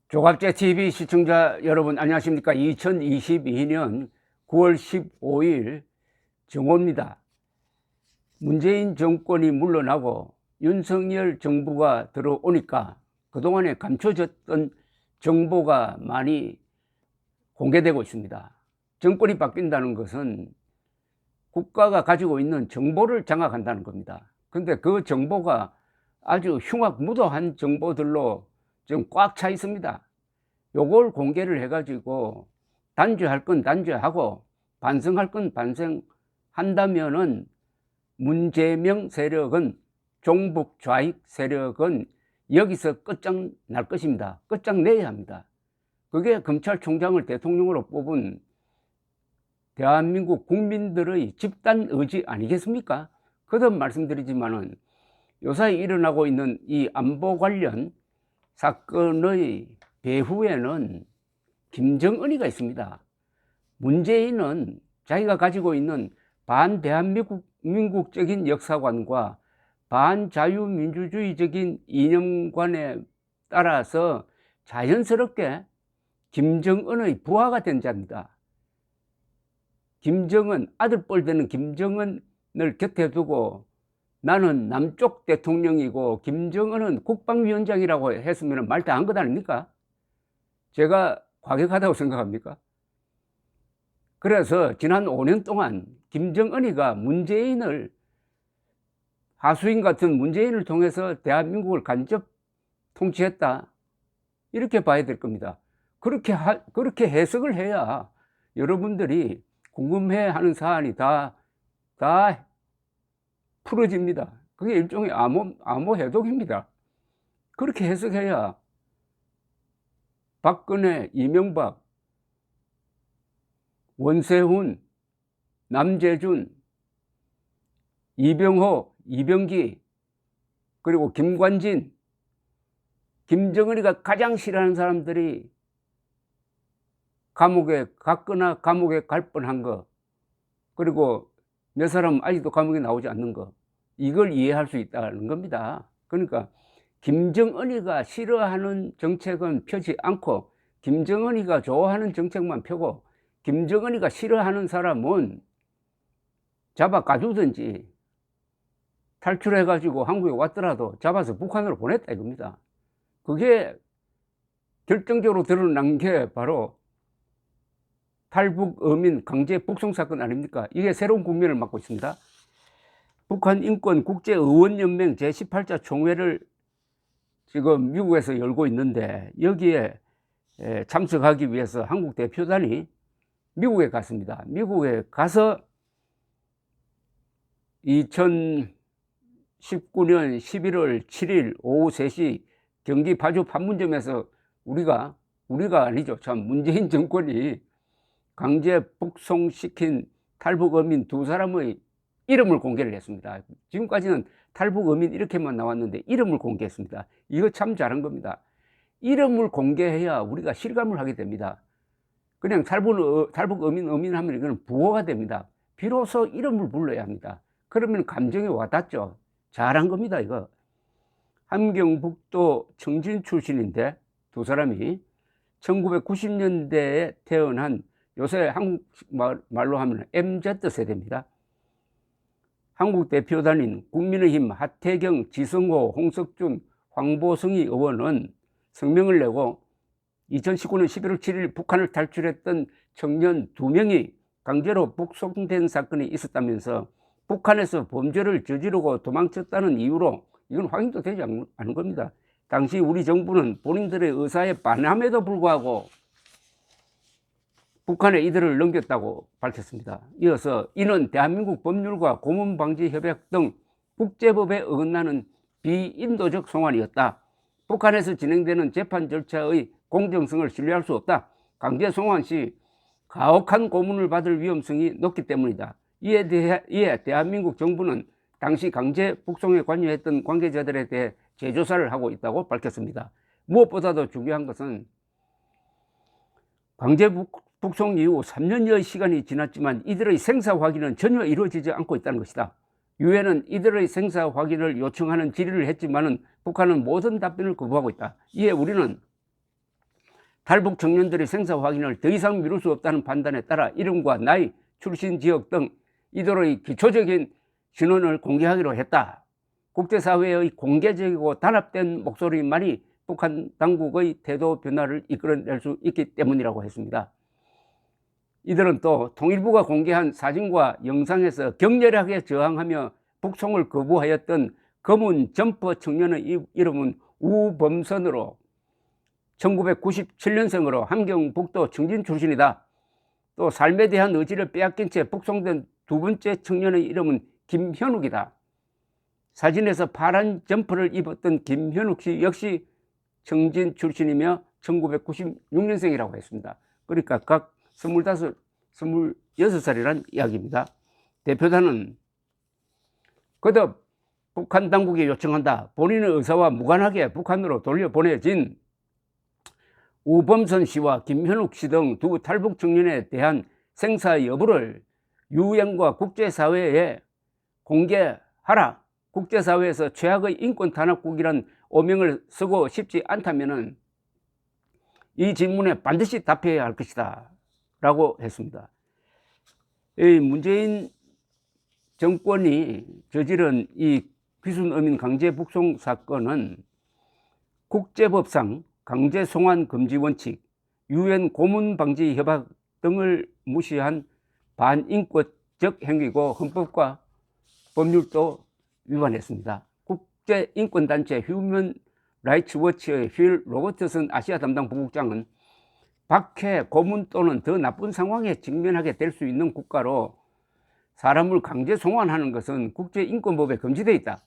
조갑제 TV 시청자 여러분 안녕하십니까? 2022년 9월 15일 정오입니다. 문재인 정권이 물러나고 윤석열 정부가 들어오니까 그동안에 감춰졌던 정보가 많이 공개되고 있습니다. 정권이 바뀐다는 것은 국가가 가지고 있는 정보를 장악한다는 겁니다. 근데 그 정보가 아주 흉악무도한 정보들로 지금 꽉 차 있습니다. 요걸 공개를 해가지고 단죄할 건 단죄하고 반성할 건 반성한다면은 문재명 세력은 종북 좌익 세력은 여기서 끝장날 것입니다. 끝장내야 합니다. 그게 검찰총장을 대통령으로 뽑은 대한민국 국민들의 집단 의지 아니겠습니까? 거듭 말씀드리지만은 요사이 일어나고 있는 이 안보 관련 사건의 배후에는 김정은이가 있습니다. 문재인은 자기가 가지고 있는 반대한민국적인 역사관과 반자유민주주의적인 이념관에 따라서 자연스럽게 김정은의 부하가 된 자입니다. 김정은, 아들뻘 되는 김정은을 곁에 두고 나는 남쪽 대통령이고 김정은은 국방위원장이라고 했으면 말 다 한 것 아닙니까? 제가 과격하다고 생각합니까? 그래서 지난 5년 동안 김정은이가 문재인을, 하수인 같은 문재인을 통해서 대한민국을 간접 통치했다, 이렇게 봐야 될 겁니다. 그렇게 해석을 해야 여러분들이 궁금해하는 사안이 다 풀어집니다. 그게 일종의 암호 해독입니다. 그렇게 해석해야 박근혜, 이명박, 원세훈, 남재준, 이병호, 이병기, 그리고 김관진, 김정은이가 가장 싫어하는 사람들이 감옥에 갔거나 감옥에 갈 뻔한 거, 그리고 몇 사람 아직도 감옥에 나오지 않는 거, 이걸 이해할 수 있다는 겁니다. 그러니까 김정은이가 싫어하는 정책은 펴지 않고 김정은이가 좋아하는 정책만 펴고 김정은이가 싫어하는 사람은 잡아 가두든지 탈출해가지고 한국에 왔더라도 잡아서 북한으로 보냈다 이겁니다. 그게 결정적으로 드러난 게 바로 탈북 어민 강제 북송 사건 아닙니까? 이게 새로운 국면을 맞고 있습니다. 북한 인권 국제의원연맹 제18차 총회를 지금 미국에서 열고 있는데 여기에 참석하기 위해서 한국 대표단이 미국에 갔습니다. 미국에 가서 2019년 11월 7일 오후 3시 경기 파주 판문점에서 우리가 아니죠. 참 문재인 정권이 강제 북송시킨 탈북 어민 2사람의 이름을 공개를 했습니다. 지금까지는 탈북 어민 이렇게만 나왔는데 이름을 공개했습니다. 이거 참 잘한 겁니다. 이름을 공개해야 우리가 실감을 하게 됩니다. 그냥 탈북 어민 하면 이거는 부호가 됩니다. 비로소 이름을 불러야 합니다. 그러면 감정이 와닿죠. 잘한 겁니다, 이거. 함경북도 청진 출신인데 2사람이 1990년대에 태어난, 요새 한국 말로 하면 MZ세대입니다. 한국 대표단인 국민의힘 하태경, 지성호, 홍석준, 황보승희 의원은 성명을 내고 2019년 11월 7일 북한을 탈출했던 청년 2명이 강제로 북송된 사건이 있었다면서 북한에서 범죄를 저지르고 도망쳤다는 이유로, 이건 확인도 되지 않은 겁니다. 당시 우리 정부는 본인들의 의사에 반함에도 불구하고 북한에 이들을 넘겼다고 밝혔습니다. 이어서 이는 대한민국 법률과 고문방지협약 등 국제법에 어긋나는 비인도적 송환이었다. 북한에서 진행되는 재판 절차의 공정성을 신뢰할 수 없다. 강제 송환 시 가혹한 고문을 받을 위험성이 높기 때문이다. 이에 대한민국 정부는 당시 강제 북송에 관여했던 관계자들에 대해 재조사를 하고 있다고 밝혔습니다. 무엇보다도 중요한 것은 강제 북송 이후 3년여의 시간이 지났지만 이들의 생사 확인은 전혀 이루어지지 않고 있다는 것이다. 유엔은 이들의 생사 확인을 요청하는 질의를 했지만 북한은 모든 답변을 거부하고 있다. 이에 우리는 탈북 청년들의 생사 확인을 더 이상 미룰 수 없다는 판단에 따라 이름과 나이, 출신 지역 등 이들의 기초적인 신원을 공개하기로 했다. 국제사회의 공개적이고 단합된 목소리만이 북한 당국의 태도 변화를 이끌어낼 수 있기 때문이라고 했습니다. 이들은 또 통일부가 공개한 사진과 영상에서 격렬하게 저항하며 북송을 거부하였던 검은 점퍼 청년의 이름은 우범선으로 1997년생으로 함경북도 청진 출신이다. 또 삶에 대한 의지를 빼앗긴 채 북송된 두 번째 청년의 이름은 김현욱이다. 사진에서 파란 점퍼를 입었던 김현욱 씨 역시 청진 출신이며 1996년생이라고 했습니다. 그러니까 각 25, 26살이란 이야기입니다. 대표단은 거듭 북한 당국에 요청한다. 본인의 의사와 무관하게 북한으로 돌려보내진 우범선 씨와 김현욱 씨 등 두 탈북 청년에 대한 생사 여부를 유엔과 국제사회에 공개하라. 국제사회에서 최악의 인권 탄압국이란 오명을 쓰고 싶지 않다면 이 질문에 반드시 답해야 할 것이다 라고 했습니다. 이 문재인 정권이 저지른 이 귀순 어민 강제 북송 사건은 국제법상 강제 송환 금지 원칙, 유엔 고문 방지 협약 등을 무시한 반인권적 행위고 헌법과 법률도 위반했습니다. 국제인권단체 휴먼 라이츠 워치의 필 로버트슨 아시아 담당 부국장은 박해, 고문 또는 더 나쁜 상황에 직면하게 될 수 있는 국가로 사람을 강제 송환하는 것은 국제인권법에 금지되어 있다.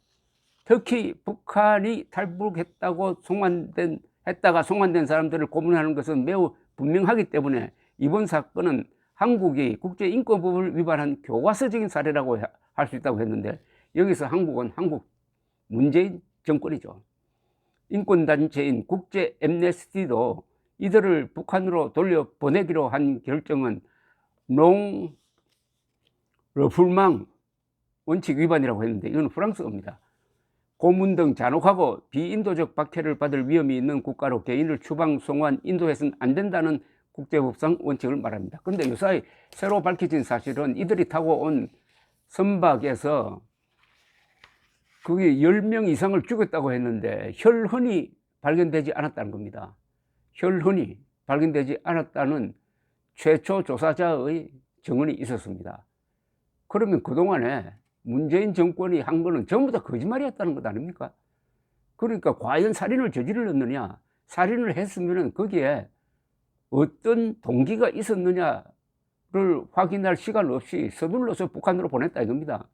특히 북한이 탈북했다가 송환된 사람들을 고문하는 것은 매우 분명하기 때문에 이번 사건은 한국이 국제인권법을 위반한 교과서적인 사례라고 할 수 있다고 했는데, 여기서 한국은 문재인 정권이죠. 인권단체인 국제 엠네스티도 이들을 북한으로 돌려보내기로 한 결정은 농 러풀망 원칙 위반이라고 했는데, 이건 프랑스어입니다. 고문 등 잔혹하고 비인도적 박해를 받을 위험이 있는 국가로 개인을 추방, 송환, 인도해서는 안 된다는 국제법상 원칙을 말합니다. 그런데 요사이 새로 밝혀진 사실은 이들이 타고 온 선박에서 그게 10명 이상을 죽였다고 했는데 혈흔이 발견되지 않았다는 겁니다. 혈흔이 발견되지 않았다는 최초 조사자의 증언이 있었습니다. 그러면 그동안에 문재인 정권이 한 거는 전부 다 거짓말이었다는 것 아닙니까? 그러니까 과연 살인을 저질렀느냐, 살인을 했으면 거기에 어떤 동기가 있었느냐를 확인할 시간 없이 서둘러서 북한으로 보냈다 이겁니다.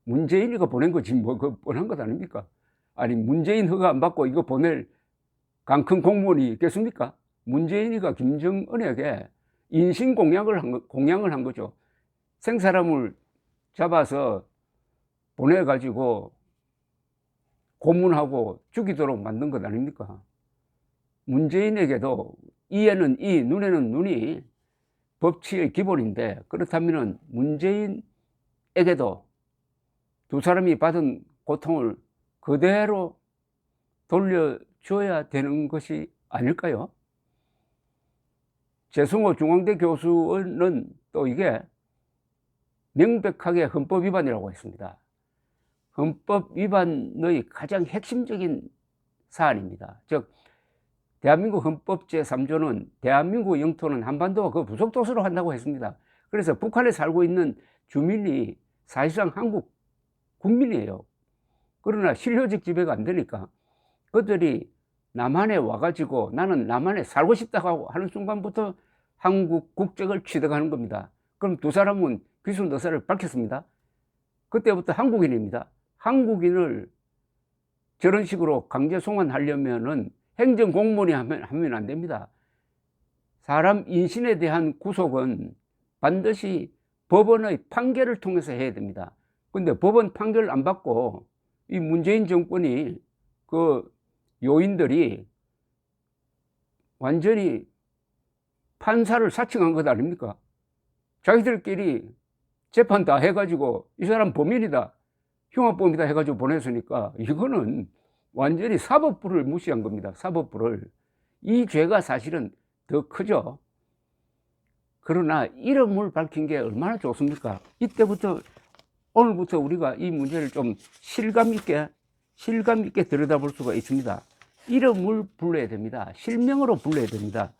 문재인이가 보낸 거지 뭐 그 뻔한 것 아닙니까? 아니 문재인 허가 안 받고 이거 보낼 강큰 공무원이 있겠습니까? 문재인이가 김정은에게 인신 공양을 한 거죠. 생사람을 잡아서 보내가지고 고문하고 죽이도록 만든 것 아닙니까? 문재인에게도 이에는 이, 눈에는 눈이 법치의 기본인데, 그렇다면 문재인에게도 두 사람이 받은 고통을 그대로 돌려줘야 되는 것이 아닐까요? 재승호 중앙대 교수는 또 이게 명백하게 헌법 위반이라고 했습니다. 헌법 위반의 가장 핵심적인 사안입니다. 즉 대한민국 헌법 제3조는 대한민국 영토는 한반도와 그 부속도서로 한다고 했습니다. 그래서 북한에 살고 있는 주민이 사실상 한국 국민이에요. 그러나 실효적 지배가 안 되니까 그들이 남한에 와가지고 나는 남한에 살고 싶다고 하는 순간부터 한국 국적을 취득하는 겁니다. 그럼 두 사람은 귀순 의사를 밝혔습니다. 그때부터 한국인입니다. 한국인을 저런 식으로 강제 송환하려면은 행정공무원이 하면 안 됩니다. 사람 인신에 대한 구속은 반드시 법원의 판결을 통해서 해야 됩니다. 근데 법원 판결을 안 받고 이 문재인 정권이 그 요인들이 완전히 판사를 사칭한 것 아닙니까? 자기들끼리 재판 다 해가지고 이 사람 범인이다, 흉악범이다 해가지고 보냈으니까 이거는 완전히 사법부를 무시한 겁니다. 사법부를. 이 죄가 사실은 더 크죠. 그러나 이름을 밝힌 게 얼마나 좋습니까? 이때부터, 오늘부터 우리가 이 문제를 좀 실감 있게 들여다볼 수가 있습니다. 이름을 불러야 됩니다. 실명으로 불러야 됩니다.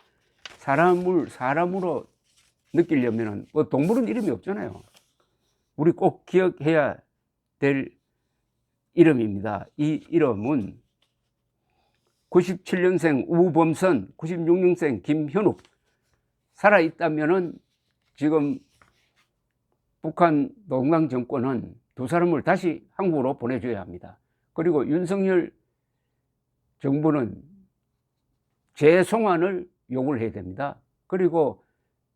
사람으로 느끼려면은, 뭐 동물은 이름이 없잖아요. 우리 꼭 기억해야 될 이름입니다. 이 이름은 97년생 우범선, 96년생 김현욱. 살아있다면은 지금 북한 노동당 정권은 두 사람을 다시 한국으로 보내줘야 합니다. 그리고 윤석열 정부는 재송환을 요구를 해야 됩니다. 그리고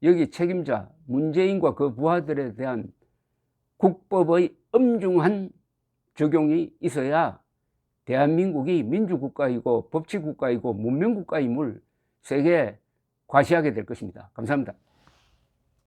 여기 책임자 문재인과 그 부하들에 대한 국법의 엄중한 적용이 있어야 대한민국이 민주국가이고 법치국가이고 문명국가임을 세계에 과시하게 될 것입니다. 감사합니다.